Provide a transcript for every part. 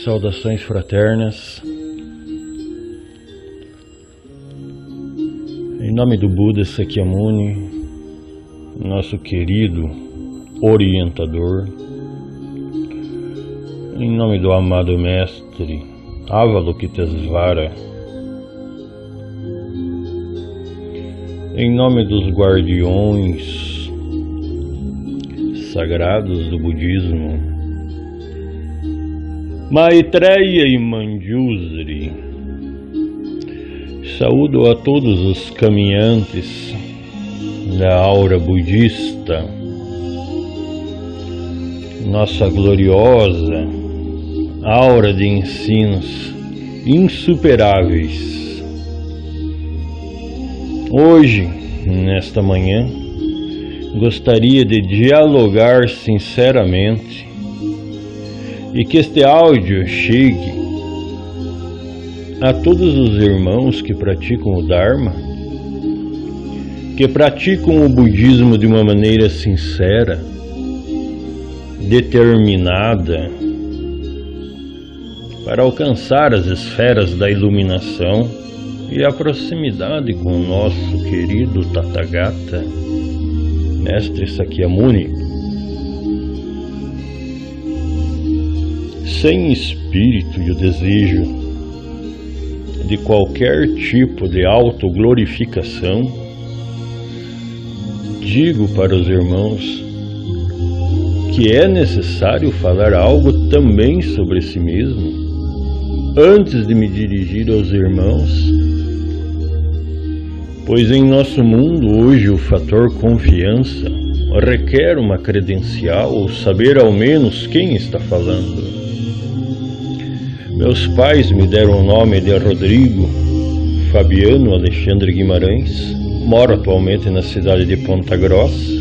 Saudações fraternas. Em nome do Buda Sakyamuni, nosso querido orientador, em nome do amado mestre Avalokitesvara, em nome dos guardiões sagrados do budismo, Maitreya e Manjusri, saúdo a todos os caminhantes da aura budista, nossa gloriosa aura de ensinos insuperáveis. Hoje, nesta manhã, gostaria de dialogar sinceramente e que este áudio chegue a todos os irmãos que praticam o Dharma, que praticam o budismo de uma maneira sincera, determinada, para alcançar as esferas da iluminação e a proximidade com o nosso querido Tathagata, Mestre Sakyamuni. Sem espírito e o desejo de qualquer tipo de autoglorificação, digo para os irmãos que é necessário falar algo também sobre si mesmo, antes de me dirigir aos irmãos, pois em nosso mundo hoje o fator confiança requer uma credencial ou saber ao menos quem está falando. Meus pais me deram o nome de Rodrigo Fabiano Alexandre Guimarães, moro atualmente na cidade de Ponta Grossa.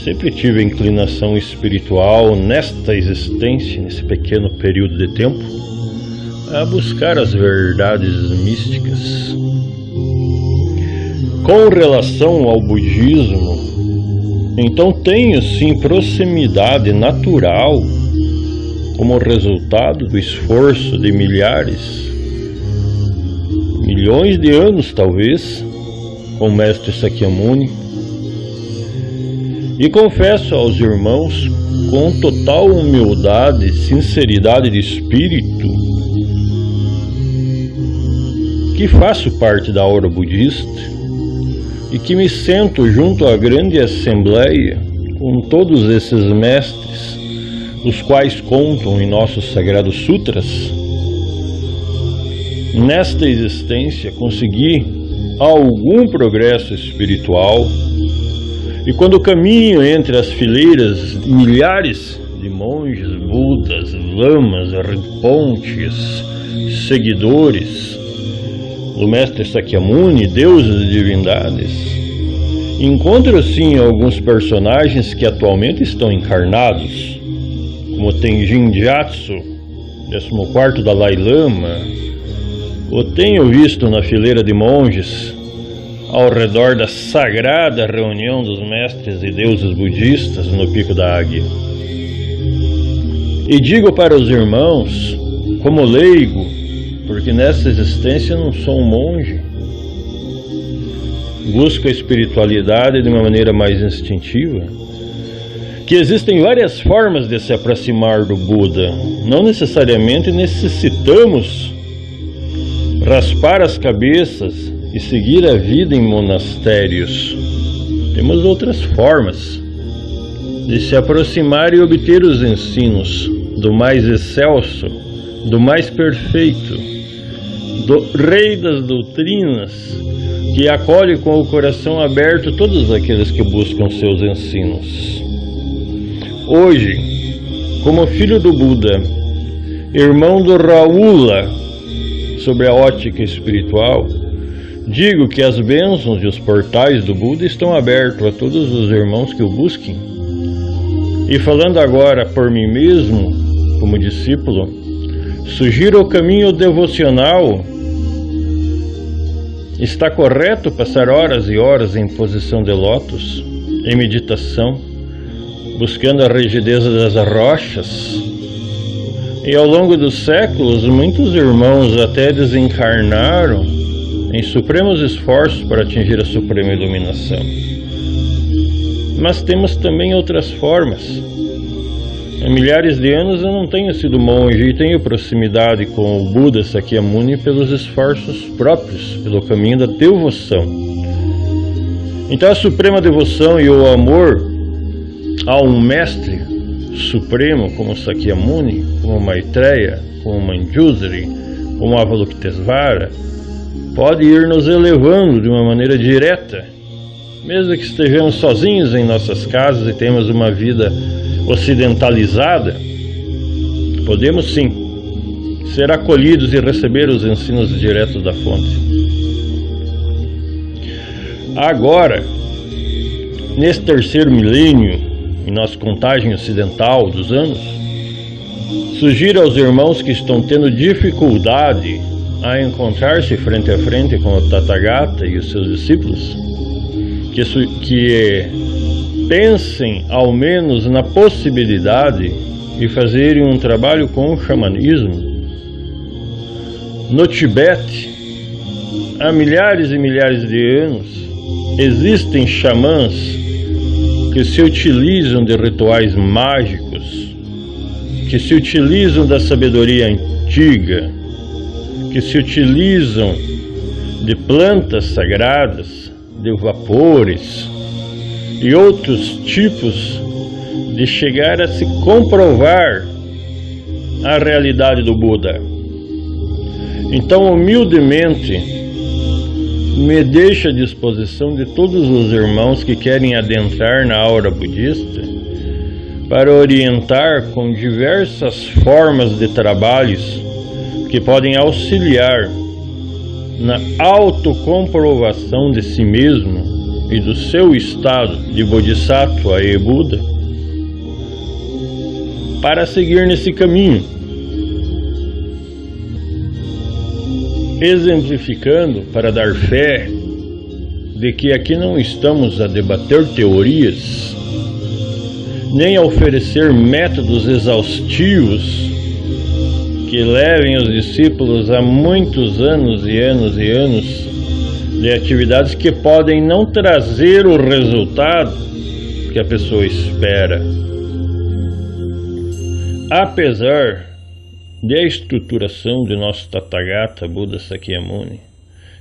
Sempre tive a inclinação espiritual nesta existência, nesse pequeno período de tempo, a buscar as verdades místicas. Com relação ao budismo, então tenho sim proximidade natural como resultado do esforço de milhões de anos talvez, com o Mestre Sakyamuni, e confesso aos irmãos com total humildade e sinceridade de espírito que faço parte da aura budista e que me sento junto à grande assembleia com todos esses mestres, os quais contam em nossos sagrados sutras. Nesta existência consegui algum progresso espiritual, e quando caminho entre as fileiras de milhares de monges, budas, lamas, rinpoches, seguidores do Mestre Sakyamuni, deuses e divindades, encontro sim alguns personagens que atualmente estão encarnados, como Tenjin Gyatso, 14º Dalai Lama, o tenho visto na fileira de monges ao redor da sagrada reunião dos mestres e deuses budistas no Pico da Águia. E digo para os irmãos, como leigo, porque nessa existência não sou um monge, busco a espiritualidade de uma maneira mais instintiva, que existem várias formas de se aproximar do Buda. Não necessariamente necessitamos raspar as cabeças e seguir a vida em monastérios. Temos outras formas de se aproximar e obter os ensinos do mais excelso, do mais perfeito, do Rei das Doutrinas, que acolhe com o coração aberto todos aqueles que buscam seus ensinos. Hoje, como filho do Buda, irmão do Raula, sobre a ótica espiritual, digo que as bênçãos e os portais do Buda estão abertos a todos os irmãos que o busquem. E falando agora por mim mesmo, como discípulo, sugiro o caminho devocional. Está correto passar horas e horas em posição de lótus, em meditação, buscando a rigidez das rochas, E ao longo dos séculos, muitos irmãos até desencarnaram em supremos esforços para atingir a suprema iluminação. Mas temos também outras formas. Há milhares de anos eu não tenho sido monge e tenho proximidade com o Buda Sakyamuni pelos esforços próprios, pelo caminho da devoção. Então a suprema devoção e o amor a um mestre supremo como Sakyamuni, como Maitreya, como Manjusri, como Avalokitesvara, pode ir nos elevando de uma maneira direta, mesmo que estejamos sozinhos em nossas casas e temos uma vida ocidentalizada. Podemos sim ser acolhidos e receber os ensinos diretos da fonte. Agora, nesse terceiro milênio, em nossa contagem ocidental dos anos, sugiro aos irmãos que estão tendo dificuldade a encontrar-se frente a frente com o Tathagata e os seus discípulos, que pensem ao menos na possibilidade de fazerem um trabalho com o xamanismo. No Tibete, há milhares e milhares de anos, existem xamãs que se utilizam de rituais mágicos, que se utilizam da sabedoria antiga, que se utilizam de plantas sagradas, de vapores e outros tipos de chegar a se comprovar a realidade do Buda. Então, humildemente, me deixo à disposição de todos os irmãos que querem adentrar na aura budista para orientar com diversas formas de trabalhos que podem auxiliar na autocomprovação de si mesmo e do seu estado de Bodhisattva e Buda, para seguir nesse caminho, exemplificando para dar fé de que aqui não estamos a debater teorias, nem a oferecer métodos exaustivos que levem os discípulos a muitos anos e anos e anos de atividades que podem não trazer o resultado que a pessoa espera. Apesar da estruturação de nosso Tathagata Buda Sakyamuni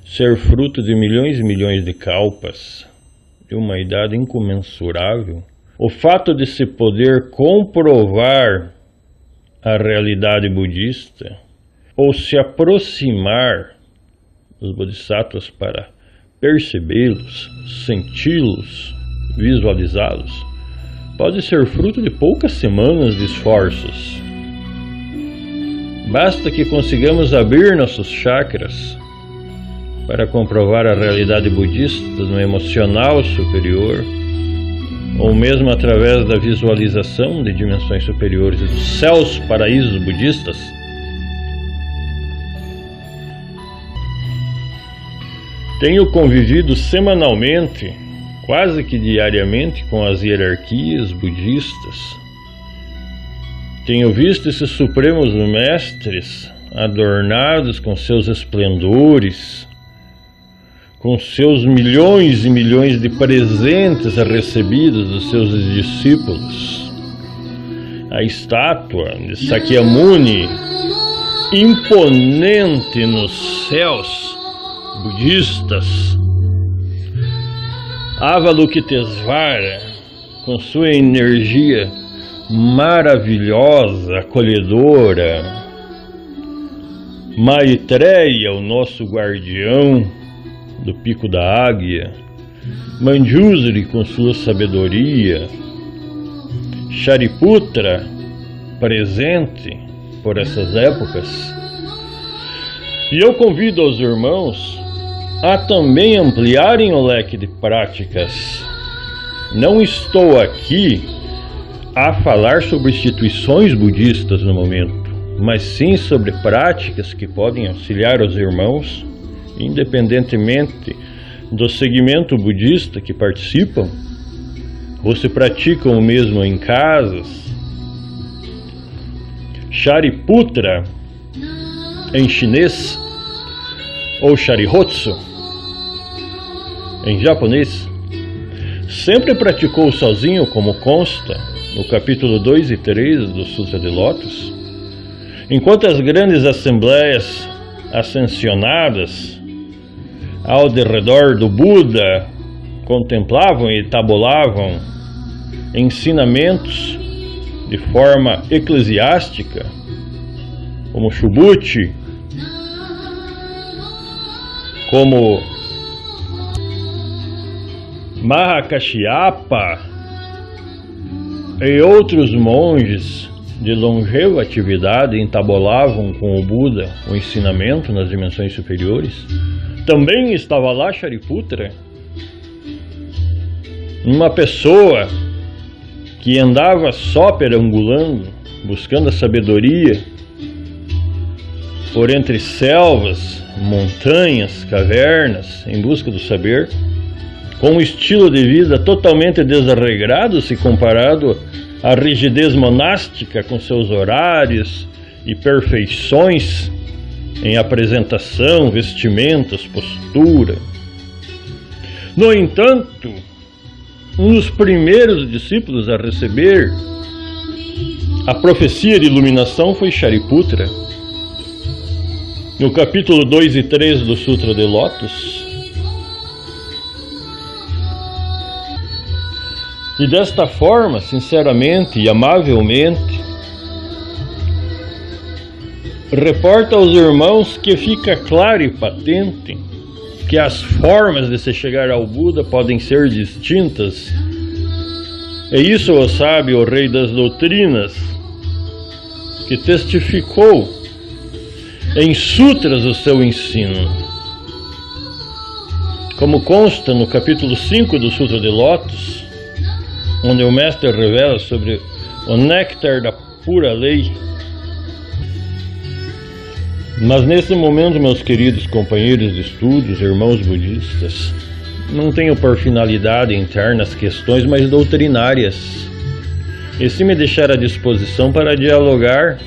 ser fruto de milhões e milhões de kalpas, de uma idade incomensurável, o fato de se poder comprovar a realidade budista ou se aproximar dos bodhisattvas para percebê-los, senti-los, visualizá-los, pode ser fruto de poucas semanas de esforços. Basta que consigamos abrir nossos chakras para comprovar a realidade budista no emocional superior, ou mesmo através da visualização de dimensões superiores dos céus, paraísos budistas. Tenho convivido semanalmente, quase que diariamente, com as hierarquias budistas. Tenho visto esses supremos mestres adornados com seus esplendores, com seus milhões e milhões de presentes recebidos dos seus discípulos. A estátua de Sakyamuni, imponente nos céus budistas. Avalokitesvara, com sua energia maravilhosa, acolhedora. Maitreya, o nosso guardião do Pico da Águia. Manjusri, com sua sabedoria. Shariputra, presente por essas épocas. E eu convido aos irmãos a também ampliarem o leque de práticas. Não estou aqui a falar sobre instituições budistas no momento, mas sim sobre práticas que podem auxiliar os irmãos, independentemente do segmento budista que participam, ou se praticam o mesmo em casas. Shariputra, em chinês, ou Sharihotsu, em japonês, sempre praticou sozinho, como consta no capítulo 2 e 3 do Sutra de Lótus, enquanto as grandes assembleias ascensionadas ao derredor do Buda contemplavam e tabulavam ensinamentos de forma eclesiástica, como Subhuti, como Mahakashyapa e outros monges de longeva atividade entabulavam com o Buda o ensinamento nas dimensões superiores. Também estava lá Shariputra, uma pessoa que andava só perambulando, buscando a sabedoria por entre selvas, montanhas, cavernas, em busca do saber, com um estilo de vida totalmente desarregrado se comparado à rigidez monástica, com seus horários e perfeições em apresentação, vestimentas, postura. No entanto, um dos primeiros discípulos a receber a profecia de iluminação foi Shariputra. No capítulo 2 e 3 do Sutra de Lótus. E desta forma, sinceramente e amavelmente, reporta aos irmãos que fica claro e patente que as formas de se chegar ao Buda podem ser distintas. E isso o sabe o Rei das Doutrinas, que testificou em sutras o seu ensino. Como consta no capítulo 5 do Sutra de Lótus, onde o mestre revela sobre o néctar da pura lei. Mas nesse momento, meus queridos companheiros de estudos, irmãos budistas, não tenho por finalidade interna as questões mais doutrinárias, e se me deixar à disposição para dialogar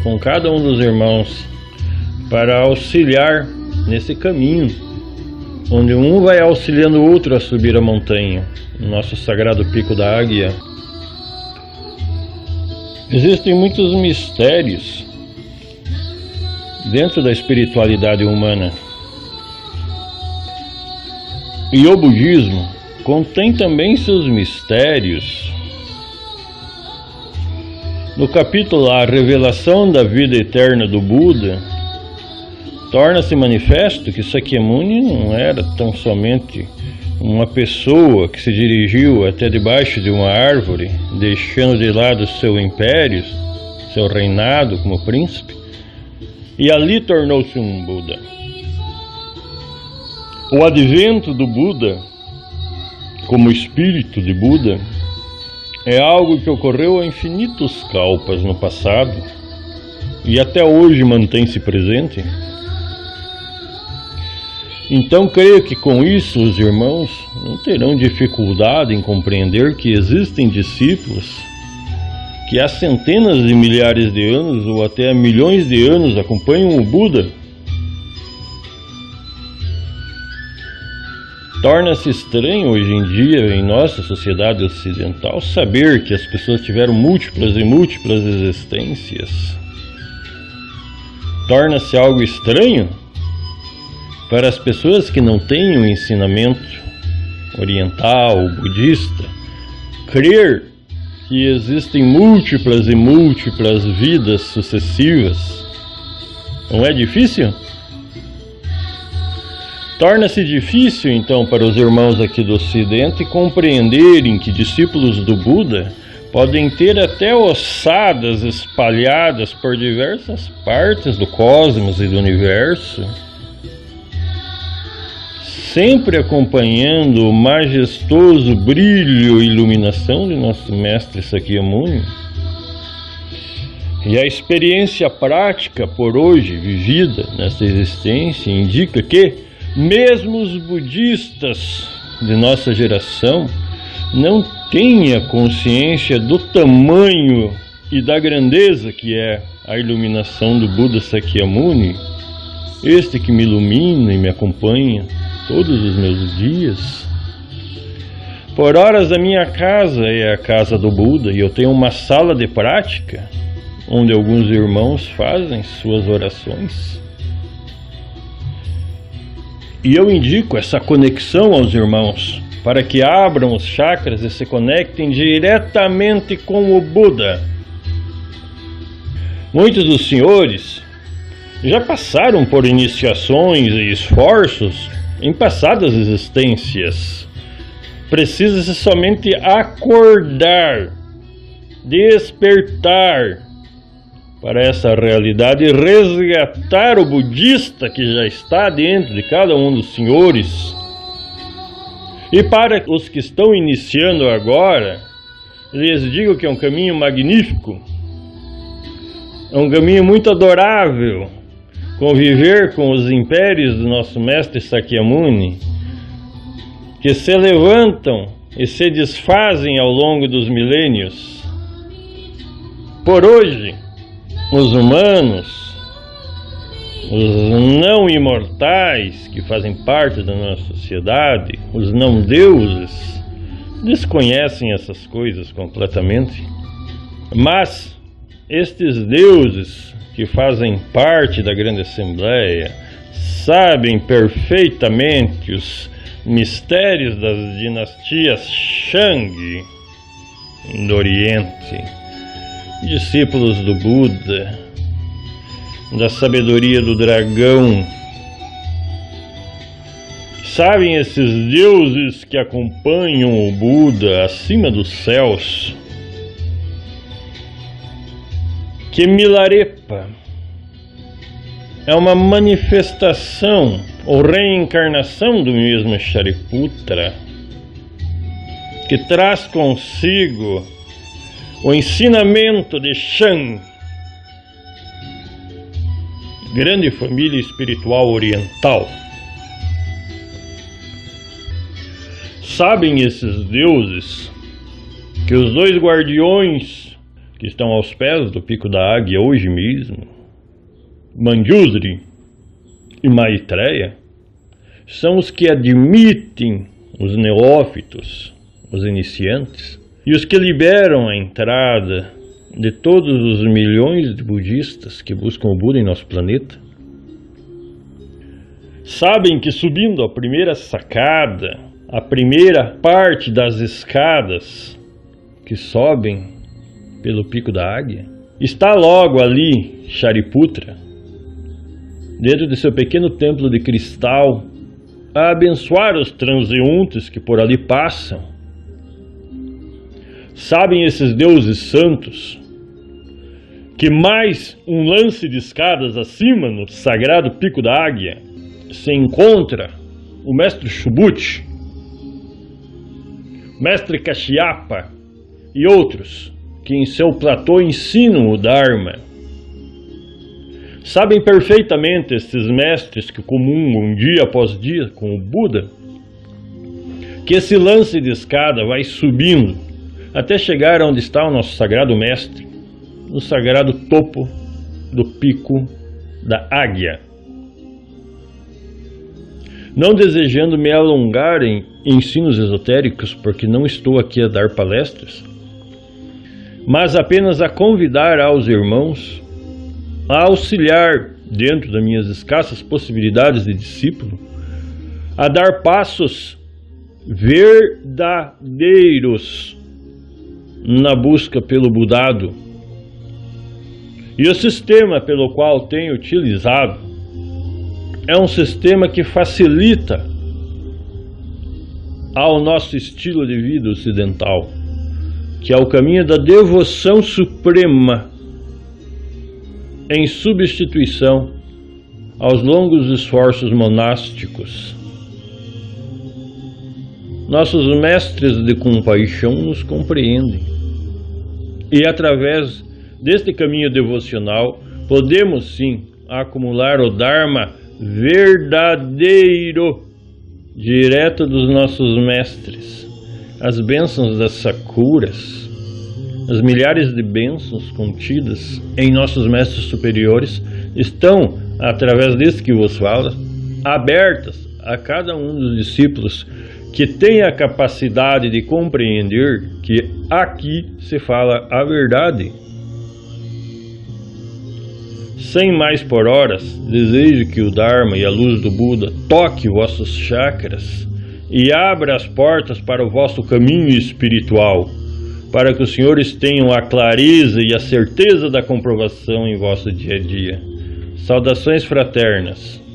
com cada um dos irmãos, para auxiliar nesse caminho, onde um vai auxiliando o outro a subir a montanha, no nosso sagrado Pico da Águia. Existem muitos mistérios dentro da espiritualidade humana, e o budismo contém também seus mistérios. No capítulo A Revelação da Vida Eterna do Buda, torna-se manifesto que Sakyamuni não era tão somente uma pessoa que se dirigiu até debaixo de uma árvore, deixando de lado seu império, seu reinado como príncipe, e ali tornou-se um Buda. O advento do Buda, como espírito de Buda, é algo que ocorreu há infinitos kalpas no passado e até hoje mantém-se presente. Então creio que com isso os irmãos não terão dificuldade em compreender que existem discípulos que há centenas de milhares de anos ou até há milhões de anos acompanham o Buda. Torna-se estranho hoje em dia, em nossa sociedade ocidental, saber que as pessoas tiveram múltiplas e múltiplas existências. Torna-se algo estranho para as pessoas que não têm um ensinamento oriental, budista, crer que existem múltiplas e múltiplas vidas sucessivas. Não é difícil? Torna-se difícil, então, para os irmãos aqui do Ocidente compreenderem que discípulos do Buda podem ter até ossadas espalhadas por diversas partes do cosmos e do universo, sempre acompanhando o majestoso brilho e iluminação de nosso mestre Sakyamuni. E a experiência prática por hoje vivida nessa existência indica que mesmo os budistas de nossa geração não têm a consciência do tamanho e da grandeza que é a iluminação do Buda Sakyamuni, este que me ilumina e me acompanha todos os meus dias. Por horas a minha casa é a casa do Buda e eu tenho uma sala de prática onde alguns irmãos fazem suas orações. E eu indico essa conexão aos irmãos para que abram os chakras e se conectem diretamente com o Buda. Muitos dos senhores já passaram por iniciações e esforços em passadas existências. Precisa-se somente acordar, despertar para essa realidade e resgatar o budista que já está dentro de cada um dos senhores. E para os que estão iniciando agora, lhes digo que é um caminho magnífico, é um caminho muito adorável, conviver com os impérios do nosso mestre Sakyamuni, que se levantam e se desfazem ao longo dos milênios. Por hoje, os humanos, os não imortais que fazem parte da nossa sociedade, os não deuses, desconhecem essas coisas completamente. Mas estes deuses que fazem parte da grande assembleia sabem perfeitamente os mistérios das dinastias Shang do Oriente, discípulos do Buda, da sabedoria do dragão. Sabem esses deuses que acompanham o Buda acima dos céus que Milarepa é uma manifestação ou reencarnação do mesmo Shariputra, que traz consigo o ensinamento de Shan, grande família espiritual oriental. Sabem esses deuses que os dois guardiões que estão aos pés do Pico da Águia hoje mesmo, Manjusri e Maitreya, são os que admitem os neófitos, os iniciantes, e os que liberam a entrada de todos os milhões de budistas que buscam o Buda em nosso planeta. Sabem que subindo a primeira sacada, a primeira parte das escadas que sobem pelo Pico da Águia, está logo ali Shariputra, dentro de seu pequeno templo de cristal, a abençoar os transeuntes que por ali passam. Sabem esses deuses santos que mais um lance de escadas acima, no sagrado Pico da Águia, se encontra o mestre Subhuti, mestre Kashyapa e outros que em seu platô ensinam o Dharma. Sabem perfeitamente estes mestres que comungam dia após dia com o Buda, que esse lance de escada vai subindo até chegar onde está o nosso sagrado mestre, no sagrado topo do Pico da Águia. Não desejando me alongar em ensinos esotéricos, porque não estou aqui a dar palestras, mas apenas a convidar aos irmãos a auxiliar, dentro das minhas escassas possibilidades de discípulo, a dar passos verdadeiros na busca pelo Budado. E o sistema pelo qual tenho utilizado é um sistema que facilita ao nosso estilo de vida ocidental, que é o caminho da devoção suprema, em substituição aos longos esforços monásticos. Nossos mestres de compaixão nos compreendem, e através deste caminho devocional podemos sim acumular o Dharma verdadeiro, direto dos nossos mestres, as bênçãos das sakuras, As milhares de bênçãos contidas em nossos mestres superiores estão, através desse que vos fala, abertas a cada um dos discípulos que tem a capacidade de compreender que aqui se fala a verdade. Sem mais por horas, desejo que o Dharma e a luz do Buda toque vossos chakras e abra as portas para o vosso caminho espiritual, para que os senhores tenham a clareza e a certeza da comprovação em vosso dia a dia. Saudações fraternas.